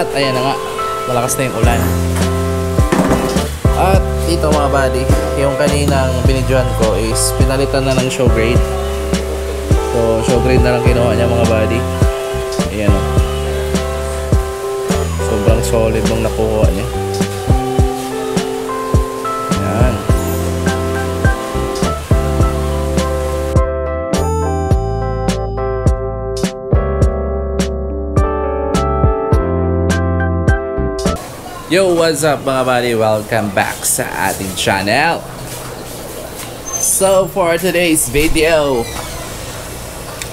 At ayan na nga, malakas na yung ulan. At ito mga buddy, yung kaninang binidyohan ko is pinalitan na ng show grade. So show grade na lang kinuha niya mga buddy. Ayan o, sobrang solid nung nakuha niya. Ayan. Yo, what's up mga buddy? Welcome back sa ating channel. So for today's video,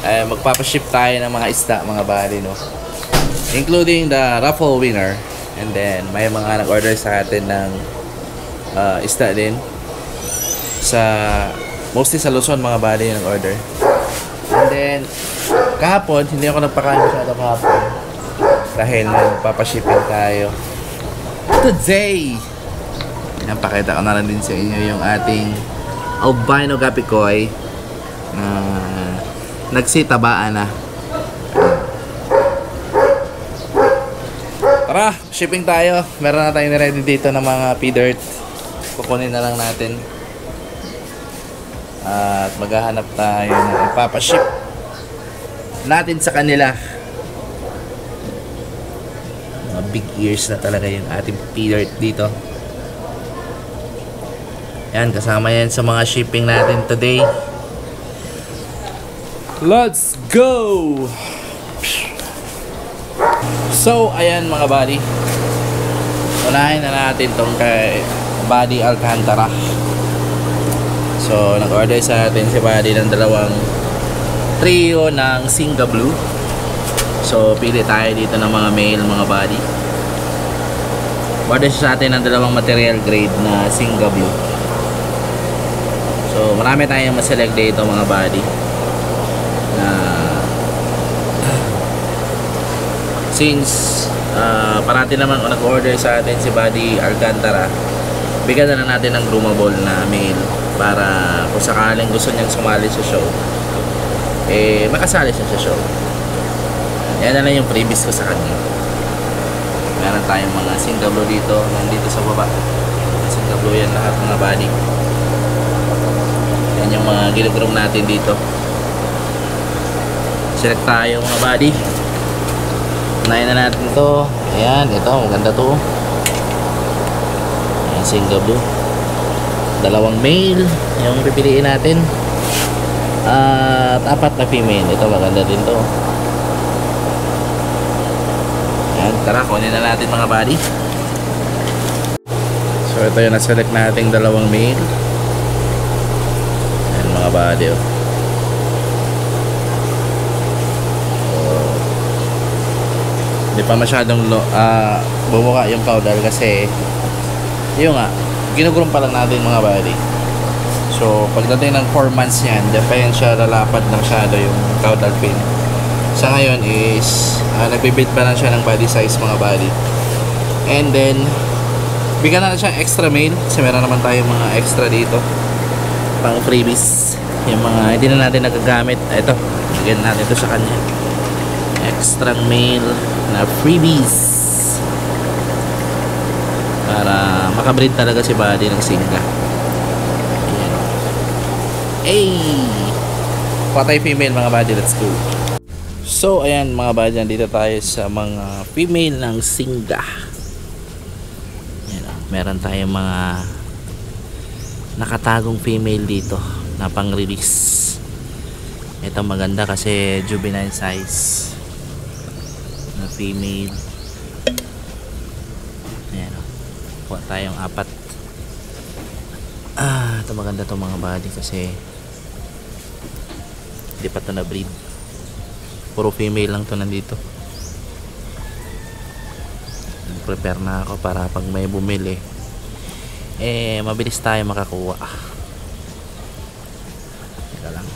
magpapaship tayo ng mga isda mga buddy, no? Including the raffle winner. And then may mga nag-order sa atin ng isda din mostly sa Luzon mga buddy yung nag-order. And then kahapon, hindi ako nagpakain masyado kahapon dahil magpapashipping tayo today. Yan, pakita ko na lang din sa inyo yung ating albino gapikoy na nagsitabaan na. Tara, shipping tayo. Meron na tayong ready dito ng mga P-dirt. Kukunin na lang natin. At maghahanap tayo ng ipapaship natin sa kanila. Big ears na talaga yung ating P-dirt dito. Yan, kasama yan sa mga shipping natin today. Let's go! So, ayan mga buddy, unahin na natin tong kay Buddy Alcantara. So, nag-order sa atin si Buddy ng dalawang trio ng Singa Blue. So, pili tayo dito ng mga male mga buddy. Order sa atin ng dalawang material grade na Singa Blue. So, marami tayong maselect dito mga buddy. Since parati naman nag-order sa atin si Buddy Alcantara, bigyan na lang natin ng groomable na male para kung sakaling gusto niyang sumali sa show, makasali siya sa show. Yan na lang yung previous ko sa kanya. Meron tayong mga Singa Blue dito, nandito sa baba. Singa Blue yan lahat mga buddy. Yan yung mga ginugroom natin dito. Select tayo mga buddy. Unahin na natin ito. Ayan, ito maganda to. Ayan, Singa Blue. Dalawang male yung pipiliin natin. At 4 na female. Ito maganda din to. Tara, kunin na natin mga buddy. So ito yung na-select nating dalawang male. Ayan mga buddy, oh. Hindi pa masyadong bumuka yung powder kasi yung nga, ginugroom pa lang natin mga buddy. So pagdating ng 4 months yan, di pa yan siya lalapad na masyado yung caudal fin. Sa ngayon is nagbibid pa lang siya ng body size mga buddy. And then bigyan na siya extra male kasi meron naman tayong mga extra dito pang freebies, yung mga hindi na natin nagagamit. Ito, bigyan natin ito sa kanya, extra male na freebies para makabreed talaga si buddy ng Singa. Ayan. Hey, patay female mga buddy, let's go. So ayan mga buddy, nandito tayo sa mga female ng Singa. Ayan, meron tayong mga nakatagong female dito na pang release. Ito maganda kasi juvenile size na female. Ayan, kuha tayong 4. Ito maganda to mga buddy kasi hindi pa ito na breed. Puro female lang to nandito. Prepare na ako para pag may bumili mabilis tayo makakuha. Teka lang.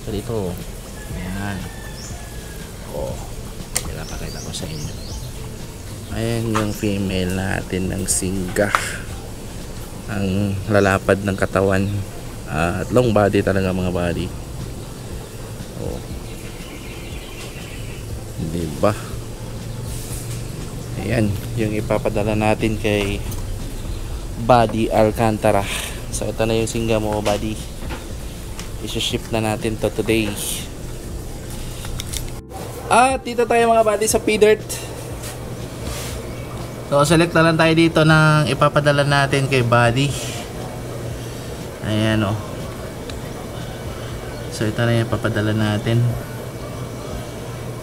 So dito, ayan. Pakita ko sa inyo. Ayan yung female natin ng Singa. Ang lalapad ng katawan at long body talaga mga body. Diba? Ayan, yung ipapadala natin kay Buddy Alcantara. So ito na yung singa mo, Buddy. I-ship na natin to today. At dito tayo mga buddy sa P-Dirt. So select na lang tayo dito ng ipapadala natin kay Buddy. Ayan o. So ito na yung ipapadala natin.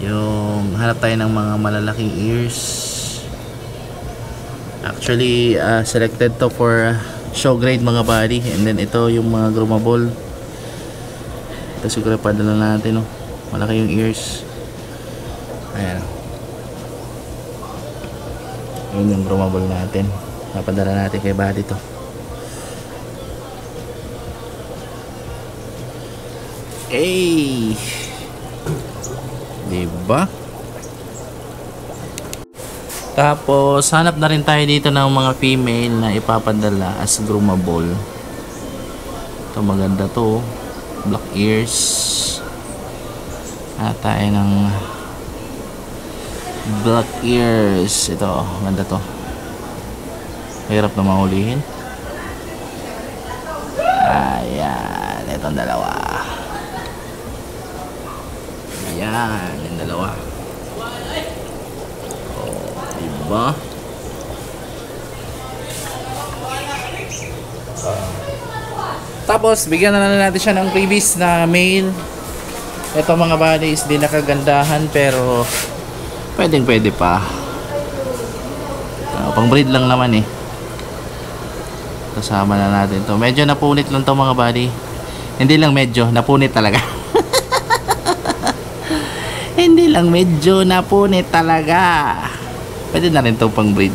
Yung hanap tayo ng mga malalaking ears. Actually selected to for show grade mga buddy. And then ito yung mga groomable. Ito siguro padala natin o. Malaki yung ears. Ayan. Yun yung groomable natin. Papadala natin kay Buddy to. Hey! Diba? Tapos hanap na rin tayo dito ng mga female na ipapadala as groomable. Ito maganda to. Black ears. Hanap tayo ng black ears. Ito, ganda to. Hirap na mahulihin. Ayan, itong dalawa. Ayan, yung dalawa. Oh, diba? Tapos, bigyan na lang natin siya ng previous na male. Ito mga buddies, di nakagandahan pero pwede pa. Pang breed lang naman eh. Kasama na natin to. Medyo napunit lang to mga buddy. Hindi lang medyo, napunit talaga. Hindi lang medyo, napunit talaga. Pwede na rin to pang breed.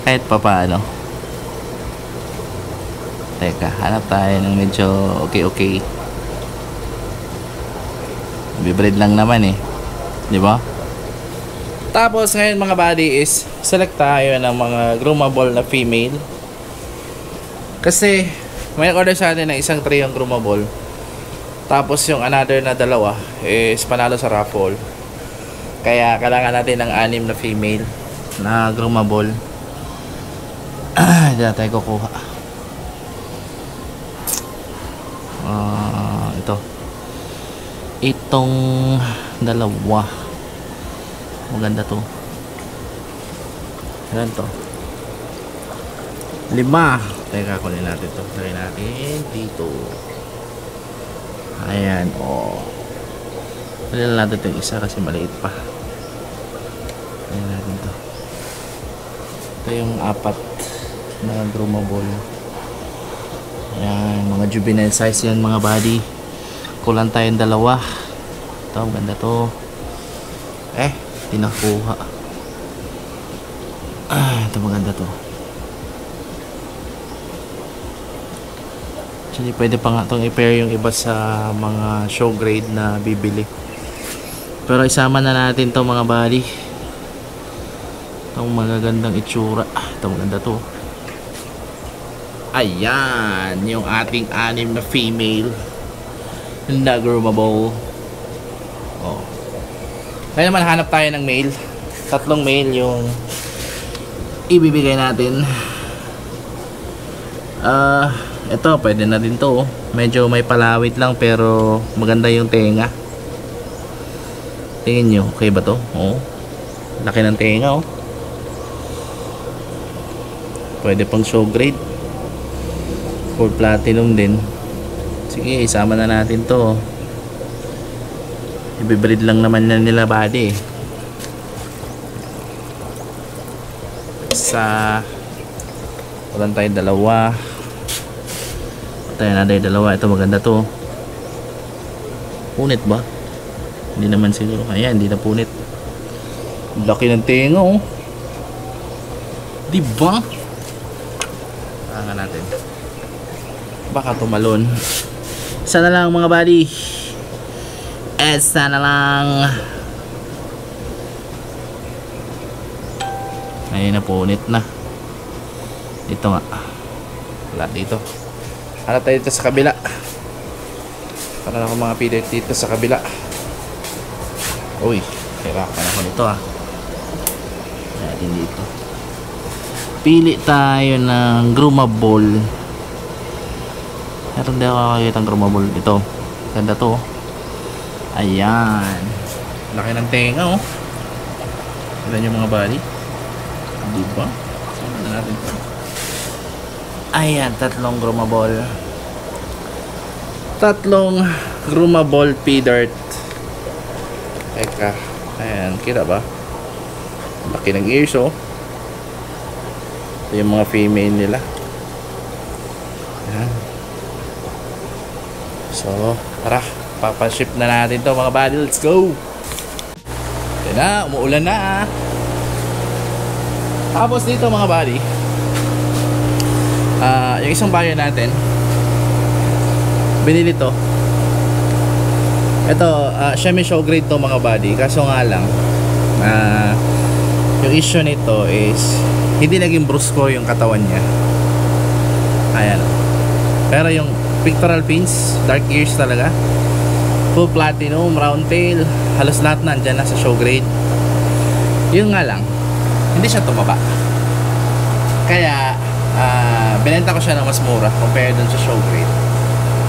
Kahit pa paano. Teka, hanap tayo ng medyo okay. Bibreed lang naman eh. Di ba? Tapos ngayon mga buddy is select tayo ng mga groomable na female. Kasi may order sa atin ng isang tray yung groomable. Tapos yung another na dalawa is panalo sa raffle. Kaya kailangan natin ng 6 na female na groomable. Diyan tayo kukuha. Ito. Itong dalawa. Maganda to. Ayan to. 5. Teka, kunin natin to. Try natin dito. Ayan, oh. Kunin natin itong isa kasi maliit pa. Ayan natin to. Ito yung 4 na groomable. Ayan, mga juvenile size yan mga buddy. Kulang tayong 2. Ito, maganda to. Tinakuha. Ito maganda to. Actually pwede pa nga itong i-pair yung iba sa mga show grade na bibili. Pero isama na natin to mga buddy. Itong magagandang itsura. Ito maganda to. Ayan, yung ating 6 na female na groomable. Oh. Kaya naman hanap tayo ng male. 3 male yung ibibigay natin. Ito pwede na din to. Medyo may palawit lang pero maganda yung tenga. Tingin nyo, okay ba to? Oh. Laki ng tenga oh. Pwede pang show grade. Full platinum din. Sige, isama na natin to. Ibibreed lang naman na nila buddy. Isa. Walang tayong 2. Tayo na tayo 2. Ito maganda to. Punit ba? Hindi naman siguro. Ayan, hindi na punit. Laki ng tenga oh. Diba? Tangan natin. Baka tumalon. Isa na lang mga buddy. Isa na lang. Ayun na, punit na. Dito nga. Wala dito. Hanap tayo dito sa kabila. Para na ako mga pilit dito sa kabila. Uy, hirapan ako nito ah. natin dito. Pili tayo ng groomable. Meron din ako kakakita ng groomable. Ito. Ganda to. Ayan. Laki ng tenga oh. Tignan yung mga bali. Diba? Sama na natin ito. Ayan. Tatlong groomable. Tatlong groomable P-Dirt. Teka. Ayan. Kita ba? Laki ng ears oh. Ito yung mga female nila. Ayan. So, tara. Papaship na natin to mga buddy. Let's go! Ito na. Umuulan na ah. Tapos dito mga buddy, yung isang bayo natin, binili to. Ito, semi-show grade to mga buddy. Kaso nga lang, yung issue nito is hindi naging brusko yung katawan niya. Ayan. Pero yung pectoral fins, dark ears talaga, full platinum, round tail, halos lahat nandyan na sa show grade. Yun nga lang, hindi siya tumaba. Kaya binenta ko siya ng mas mura compared dun sa show grade.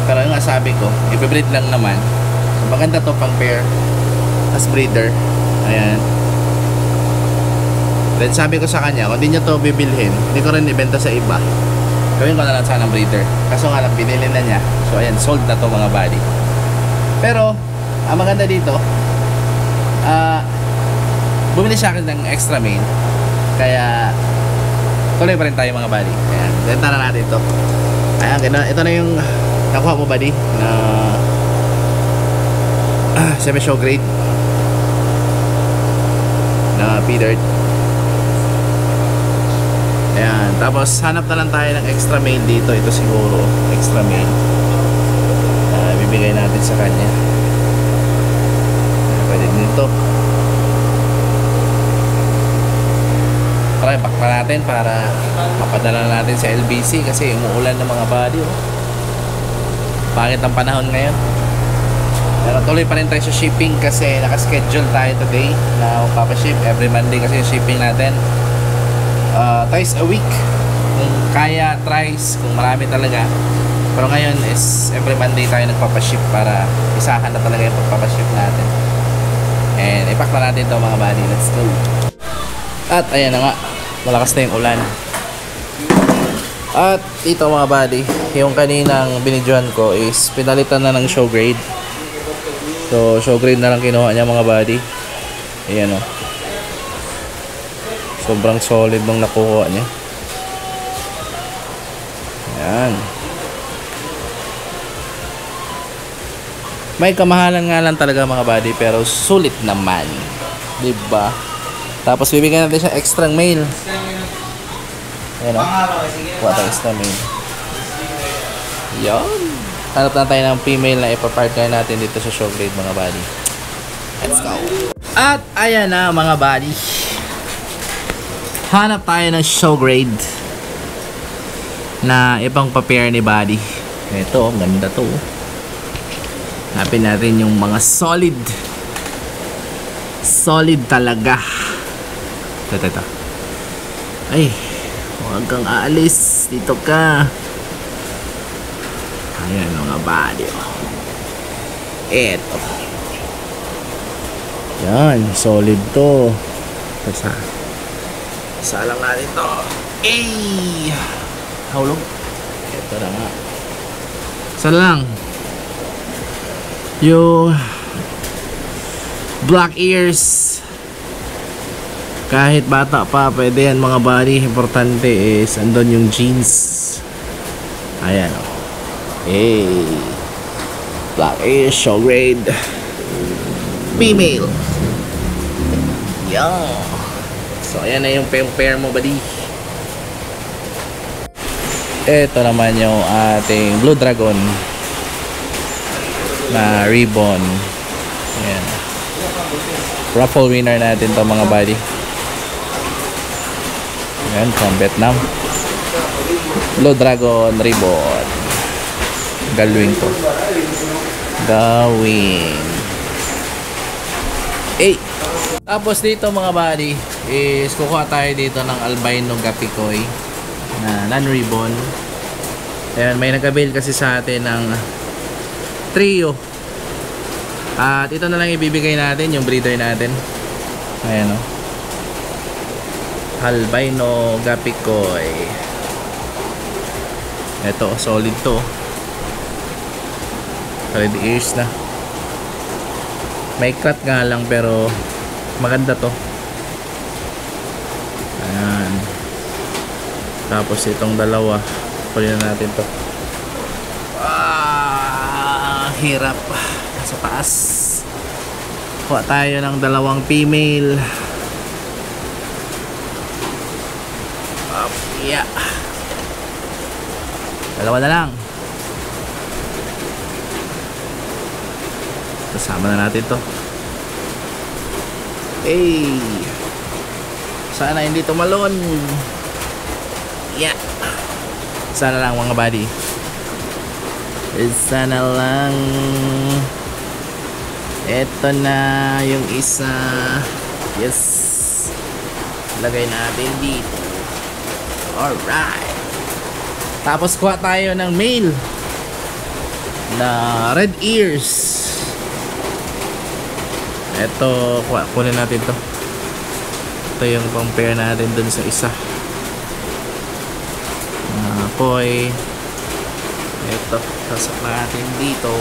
Pero yung nga sabi ko, i-breed lang naman. So, maganda to pang pair as breeder. Ayan. Then sabi ko sa kanya, kung di niya to bibilhin, hindi ko rin ibenta sa iba. Gawin ko na lang sana ng breeder. Kaso nga lang, binili na niya. So ayan, sold na to mga buddy. Pero, ang maganda dito, bumili siya akin ng extra main. Kaya, tuloy pa rin tayo mga buddy. Ayan, benta na natin to. Ayan, ito na yung nakuha mo buddy na semi-show grade na P-Dirt. Ayan, tapos hanap na lang tayo ng extra mail dito. Ito siguro, extra mail. Bibigay natin sa kanya. Pwede din ito. Tara, ipak na natin para mapadala natin sa LBC kasi umuulan ng mga body oh. Pangit ang panahon ngayon. Pero tuloy pa rin tayo sa shipping kasi nakaschedule tayo today na magpapaship. Every Monday kasi yung shipping natin. Twice a week kung kaya, thrice kung marami talaga. Pero ngayon is every Monday tayo nagpapaship para isahan na talaga yung pagpapaship natin. And ipak na natin ito mga buddy. Let's go. At ayan na nga, malakas na yung ulan. At ito mga buddy, yung kaninang binidyohan ko is pinalitan na ng show grade. So show grade na lang kinuha niya mga buddy. Ayan o. Sobrang solid nung nakuha niya. Ayan. May kamahalan nga lang talaga mga buddy, pero sulit naman. Diba? Tapos bibigyan natin siya extra mail. Ayan o. Kuha tayo extra mail. Yan. Hanap na tayo ng female na ipapartner natin dito sa show grade mga buddy. Let's go. At ayan na mga buddy. Hanap tayo ng show grade na ibang papair ni buddy. Ito, ganda to. Hanapin natin yung mga solid. Solid talaga. Ito. Ay, huwag kang aalis. Dito ka. Ayan mga buddy. Ito. Yan, solid to. Salang natin to. Ay! Haulog. Ito na nga. Isa lang. Yung black ears. Kahit bata pa, pwede yan mga buddy. Importante is andun yung jeans. Ayan o. Hey. Black ears, show grade. Female. Yan. So ayan na yung pair mo buddy. Ito naman yung ating Blue Dragon na ribbon. Ayan. Raffle winner natin to mga buddy. Ayan, from Vietnam. Blue Dragon ribbon. Galwing to. Gawin. Tapos dito mga buddy is kukuha tayo dito ng albino gapikoy na non-ribbon. Ayan, may nag-avail kasi sa atin ng trio. At ito na lang ibibigay natin, yung breeder natin. Ayan o. Albino gapikoy. Ito, solid to. Solid ears na. May cut nga lang pero maganda to. Ayan. Tapos itong dalawa, kunin na natin to. Hirap. Sa taas. Kuha tayo ng dalawang female. Yeah. Dalawa na lang. Kasama na natin to. Hey. Sana hindi tumalon. Yeah. Sana lang mga buddy. Sana lang. Eto na yung isa. Yes. Lagay natin dito. Alright. Tapos kuha tayo ng male na red ears. Eto, kunin natin to. Ito yung compare natin dun sa isa. Apoy. Ito, sasok natin dito.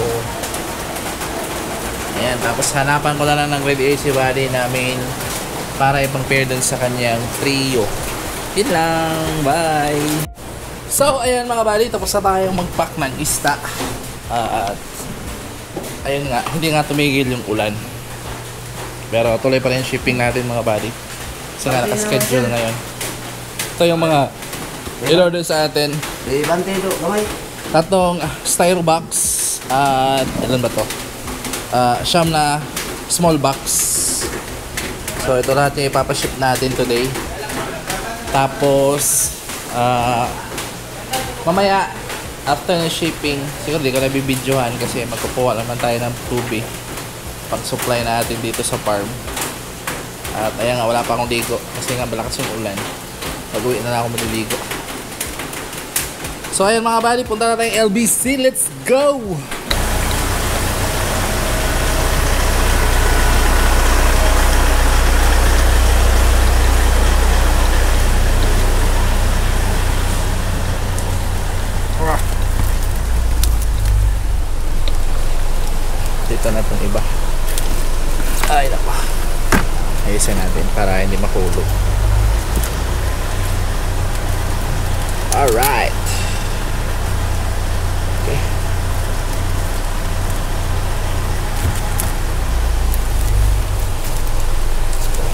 Ayan, tapos hanapan ko na lang ng red ears si buddy namin para ipang-pair dun sa kanyang trio. Yun lang, bye! So, ayan mga buddy, tapos na tayong mag-pack ng isda. At ayun nga, hindi nga tumigil yung ulan. Pero tuloy pa rin shipping natin mga buddy. Kasi nga nakaschedule ngayon. Ito yung mga in-order sa atin. Tatong styro box. At ilan ba to? Siyam na small box. So ito lahat yung ipapaship natin today. Tapos mamaya after ng shipping, siguro di ko na bibidyohan kasi magkukuha naman tayo ng tubig pag supply natin dito sa farm. At ayan nga, wala pa akong ligo kasi nga malakas yung ulan. Pag-uwi na lang ako maliligo. So ayan mga buddy, punta na tayong LBC. Let's go! Dito na itong iba. Ay nako. Ayusin natin para hindi makulog. Alright. Okay.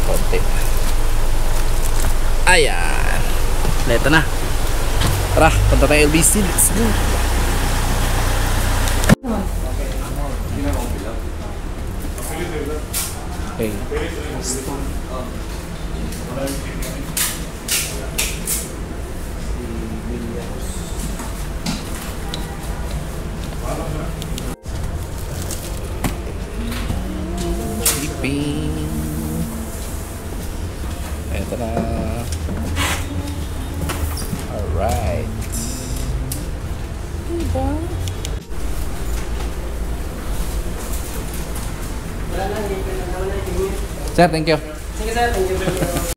Konti. Ayan. Ito na. Tara, punta tayo LBC. Let's go. Okay. Shipping. Ito na. Alright. Diba? Sir, thank you. Sige sir, thank you.